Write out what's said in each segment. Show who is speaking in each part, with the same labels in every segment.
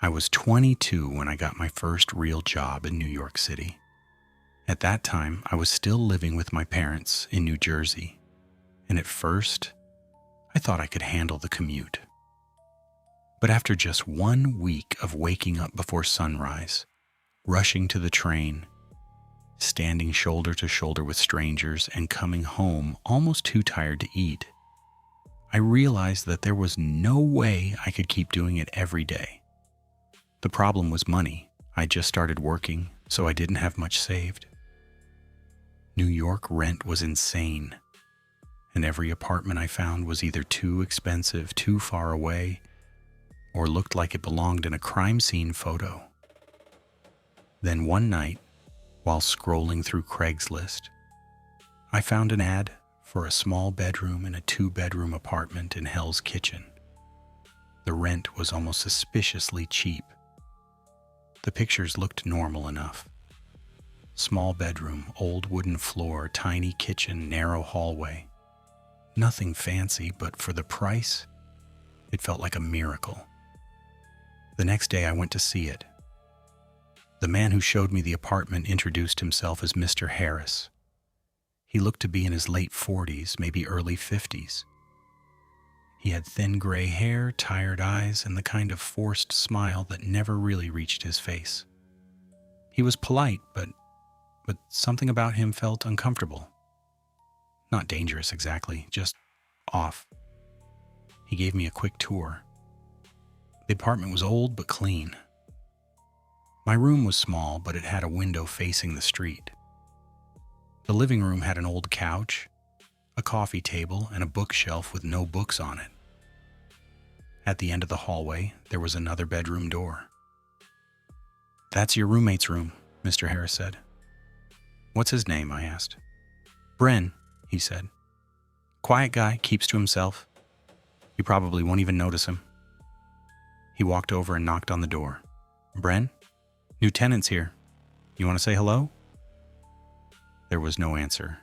Speaker 1: I was 22 when I got my first real job in New York City. At that time, I was still living with my parents in New Jersey, and at first, I thought I could handle the commute. But after just 1 week of waking up before sunrise, rushing to the train, standing shoulder to shoulder with strangers, and coming home almost too tired to eat, I realized that there was no way I could keep doing it every day. The problem was money. I just started working, so I didn't have much saved. New York rent was insane, and every apartment I found was either too expensive, too far away, or looked like it belonged in a crime scene photo. Then one night, while scrolling through Craigslist, I found an ad for a small bedroom in a 2-bedroom apartment in Hell's Kitchen. The rent was almost suspiciously cheap. The pictures looked normal enough. Small bedroom, old wooden floor, tiny kitchen, narrow hallway. Nothing fancy, but for the price, it felt like a miracle. The next day I went to see it. The man who showed me the apartment introduced himself as Mr. Harris. He looked to be in his late 40s, maybe early 50s. He had thin gray hair, tired eyes, and the kind of forced smile that never really reached his face. He was polite, but something about him felt uncomfortable. Not dangerous exactly, just off. He gave me a quick tour. The apartment was old but clean. My room was small, but it had a window facing the street. The living room had an old couch, a coffee table, and a bookshelf with no books on it. At the end of the hallway, there was another bedroom door. "That's your roommate's room," Mr. Harris said. "What's his name?" I asked. "Bren," he said. "Quiet guy, keeps to himself. You probably won't even notice him." He walked over and knocked on the door. "Bren? New tenant's here. You want to say hello?" There was no answer.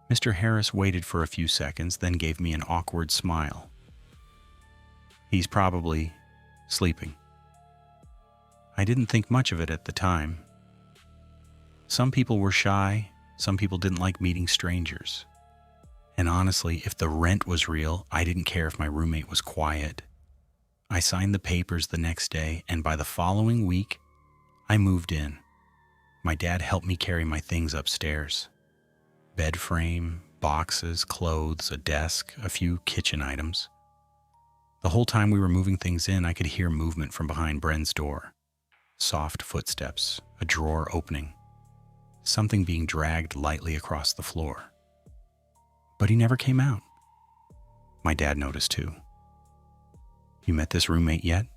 Speaker 1: Mr. Harris waited for a few seconds, then gave me an awkward smile. "He's probably sleeping." I didn't think much of it at the time. Some people were shy, some people didn't like meeting strangers. And honestly, if the rent was real, I didn't care if my roommate was quiet. I signed the papers the next day, and by the following week, I moved in. My dad helped me carry my things upstairs. Bed frame, boxes, clothes, a desk, a few kitchen items. The whole time we were moving things in, I could hear movement from behind Bren's door. Soft footsteps, a drawer opening, something being dragged lightly across the floor. But he never came out. My dad noticed too. "You met this roommate yet?"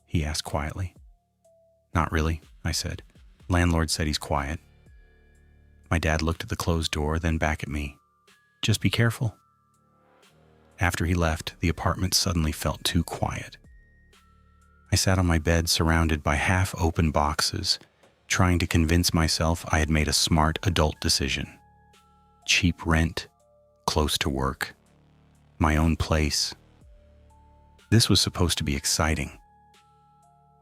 Speaker 1: he asked quietly. "Not really," I said. "Landlord said he's quiet." My dad looked at the closed door, then back at me. "Just be careful." After he left, the apartment suddenly felt too quiet. I sat on my bed surrounded by half-open boxes, trying to convince myself I had made a smart adult decision. Cheap rent, close to work, my own place. This was supposed to be exciting.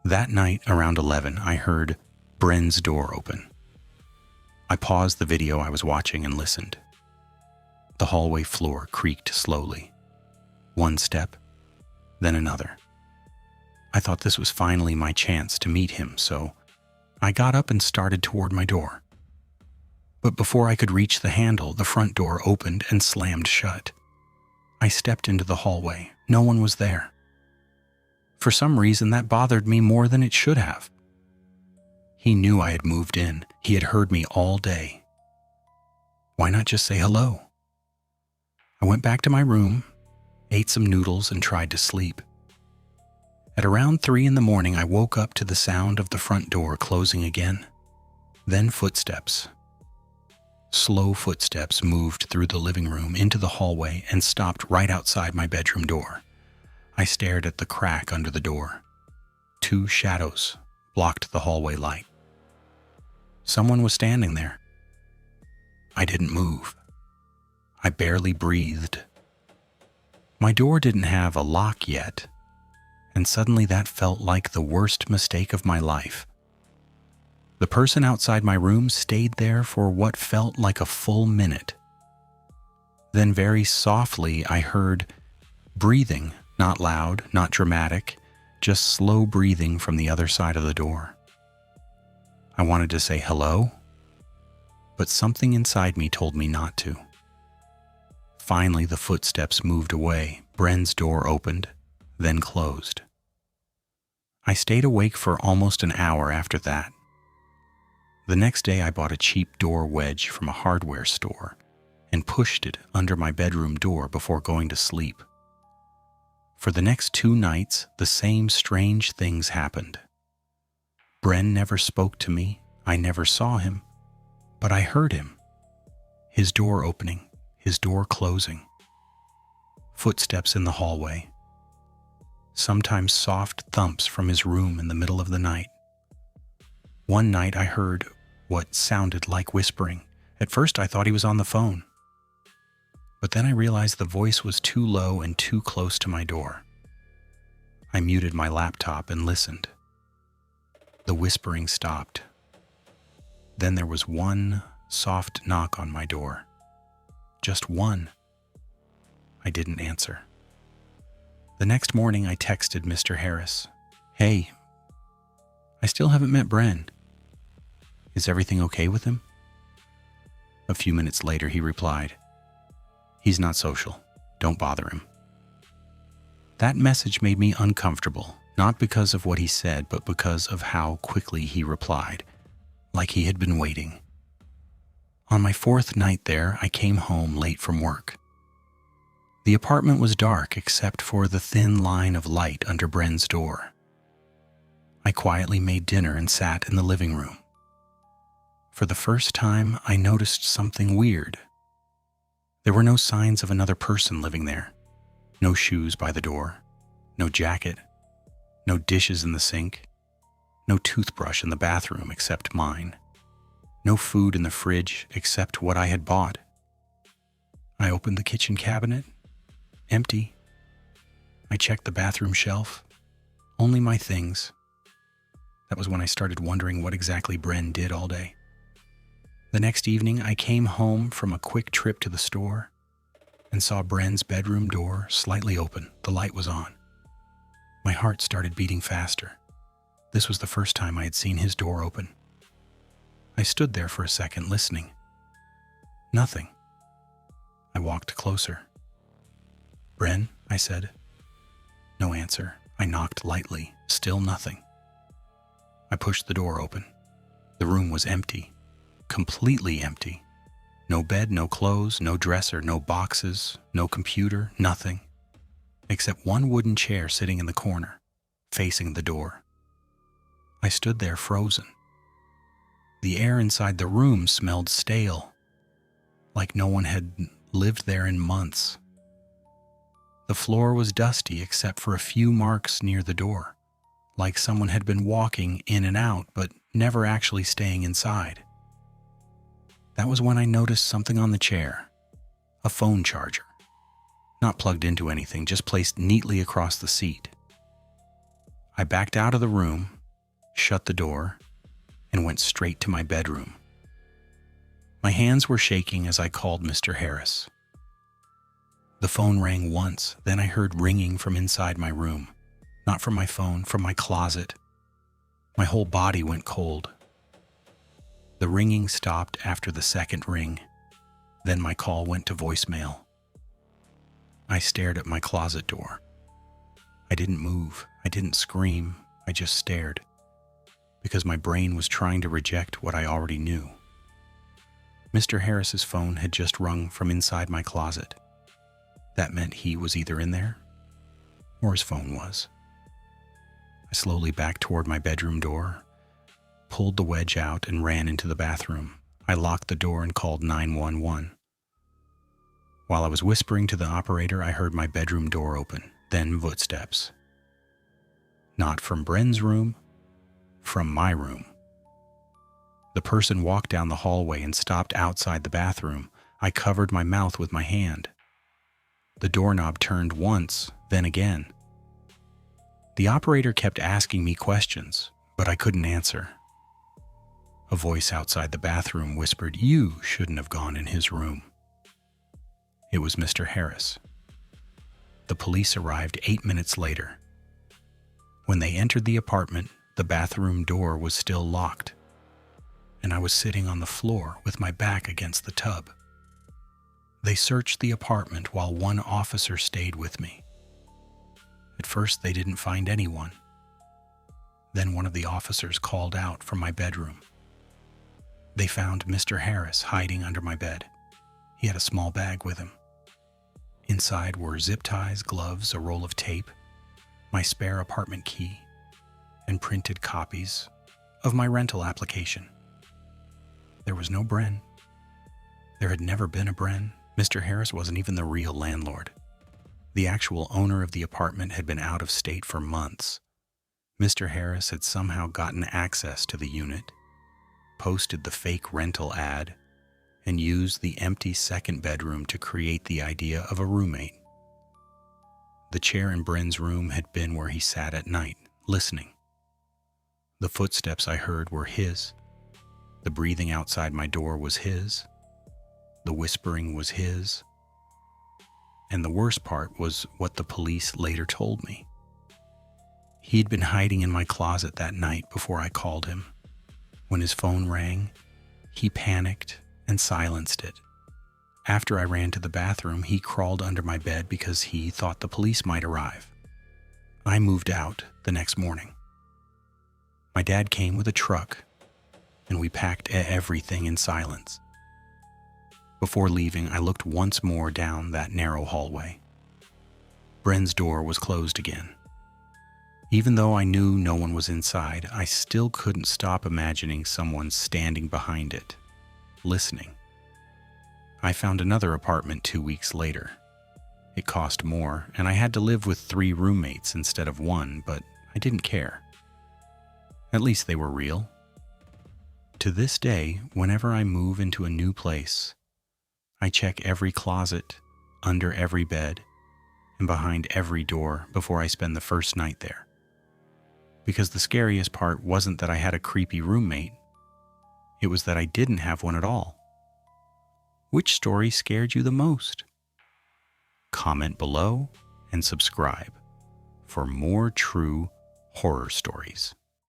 Speaker 1: That night, around 11, I heard Bren's door open. I paused the video I was watching and listened. The hallway floor creaked slowly. One step, then another. I thought this was finally my chance to meet him, so I got up and started toward my door. But before I could reach the handle, the front door opened and slammed shut. I stepped into the hallway. No one was there. For some reason, that bothered me more than it should have. He knew I had moved in. He had heard me all day. Why not just say hello? I went back to my room, ate some noodles, and tried to sleep. At around 3 in the morning, I woke up to the sound of the front door closing again. Then footsteps. Slow footsteps moved through the living room into the hallway and stopped right outside my bedroom door. I stared at the crack under the door. 2 shadows blocked the hallway light. Someone was standing there. I didn't move. I barely breathed. My door didn't have a lock yet, and suddenly that felt like the worst mistake of my life. The person outside my room stayed there for what felt like a full minute. Then very softly I heard breathing, not loud, not dramatic, just slow breathing from the other side of the door. I wanted to say hello, but something inside me told me not to. Finally, the footsteps moved away. Bren's door opened, then closed. I stayed awake for almost an hour after that. The next day, I bought a cheap door wedge from a hardware store and pushed it under my bedroom door before going to sleep. For the next 2 nights, the same strange things happened. Bren never spoke to me. I never saw him, but I heard him. His door opening, his door closing. Footsteps in the hallway. Sometimes soft thumps from his room in the middle of the night. One night I heard what sounded like whispering. At first I thought he was on the phone. But then I realized the voice was too low and too close to my door. I muted my laptop and listened. The whispering stopped. Then there was one soft knock on my door. Just one. I didn't answer. The next morning I texted Mr. Harris. "Hey, I still haven't met Bren. Is everything okay with him?" A few minutes later he replied, "He's not social. Don't bother him." That message made me uncomfortable, not because of what he said, but because of how quickly he replied, like he had been waiting. On my 4th night there, I came home late from work. The apartment was dark except for the thin line of light under Bren's door. I quietly made dinner and sat in the living room. For the first time, I noticed something weird. There were no signs of another person living there. No shoes by the door, no jacket, no dishes in the sink, no toothbrush in the bathroom except mine, no food in the fridge except what I had bought. I opened the kitchen cabinet. Empty. I checked the bathroom shelf. Only my things. That was when I started wondering what exactly Bren did all day. The next evening, I came home from a quick trip to the store and saw Bren's bedroom door slightly open. The light was on. My heart started beating faster. This was the first time I had seen his door open. I stood there for a second, listening. Nothing. I walked closer. "Bren," I said. No answer. I knocked lightly. Still nothing. I pushed the door open. The room was empty. Completely empty. No bed, no clothes, no dresser, no boxes, no computer, nothing. Except one wooden chair sitting in the corner, facing the door. I stood there frozen. The air inside the room smelled stale, like no one had lived there in months. The floor was dusty except for a few marks near the door, like someone had been walking in and out but never actually staying inside. That was when I noticed something on the chair, a phone charger. Not plugged into anything, just placed neatly across the seat. I backed out of the room, shut the door, and went straight to my bedroom. My hands were shaking as I called Mr. Harris. The phone rang once, then I heard ringing from inside my room. Not from my phone, from my closet. My whole body went cold. The ringing stopped after the second ring. Then my call went to voicemail. I stared at my closet door. I didn't move. I didn't scream. I just stared, because my brain was trying to reject what I already knew. Mr. Harris's phone had just rung from inside my closet. That meant he was either in there, or his phone was. I slowly backed toward my bedroom door, pulled the wedge out, and ran into the bathroom. I locked the door and called 911. While I was whispering to the operator, I heard my bedroom door open, then footsteps. Not from Bren's room, from my room. The person walked down the hallway and stopped outside the bathroom. I covered my mouth with my hand. The doorknob turned once, then again. The operator kept asking me questions, but I couldn't answer. A voice outside the bathroom whispered, "You shouldn't have gone in his room." It was Mr. Harris. The police arrived 8 minutes later. When they entered the apartment, the bathroom door was still locked, and I was sitting on the floor with my back against the tub. They searched the apartment while one officer stayed with me. At first, they didn't find anyone. Then one of the officers called out from my bedroom. They found Mr. Harris hiding under my bed. He had a small bag with him. Inside were zip ties, gloves, a roll of tape, my spare apartment key, and printed copies of my rental application. There was no Bren. There had never been a Bren. Mr. Harris wasn't even the real landlord. The actual owner of the apartment had been out of state for months. Mr. Harris had somehow gotten access to the unit, posted the fake rental ad, and used the empty second bedroom to create the idea of a roommate. The chair in Bren's room had been where he sat at night, listening. The footsteps I heard were his. The breathing outside my door was his. The whispering was his. And the worst part was what the police later told me. He'd been hiding in my closet that night before I called him. When his phone rang, he panicked and silenced it. After I ran to the bathroom, he crawled under my bed because he thought the police might arrive. I moved out the next morning. My dad came with a truck, and we packed everything in silence. Before leaving, I looked once more down that narrow hallway. Bren's door was closed again. Even though I knew no one was inside, I still couldn't stop imagining someone standing behind it, listening. I found another apartment 2 weeks later. It cost more, and I had to live with 3 roommates instead of 1, but I didn't care. At least they were real. To this day, whenever I move into a new place, I check every closet, under every bed, and behind every door before I spend the first night there. Because the scariest part wasn't that I had a creepy roommate, it was that I didn't have one at all. Which story scared you the most? Comment below and subscribe for more true horror stories.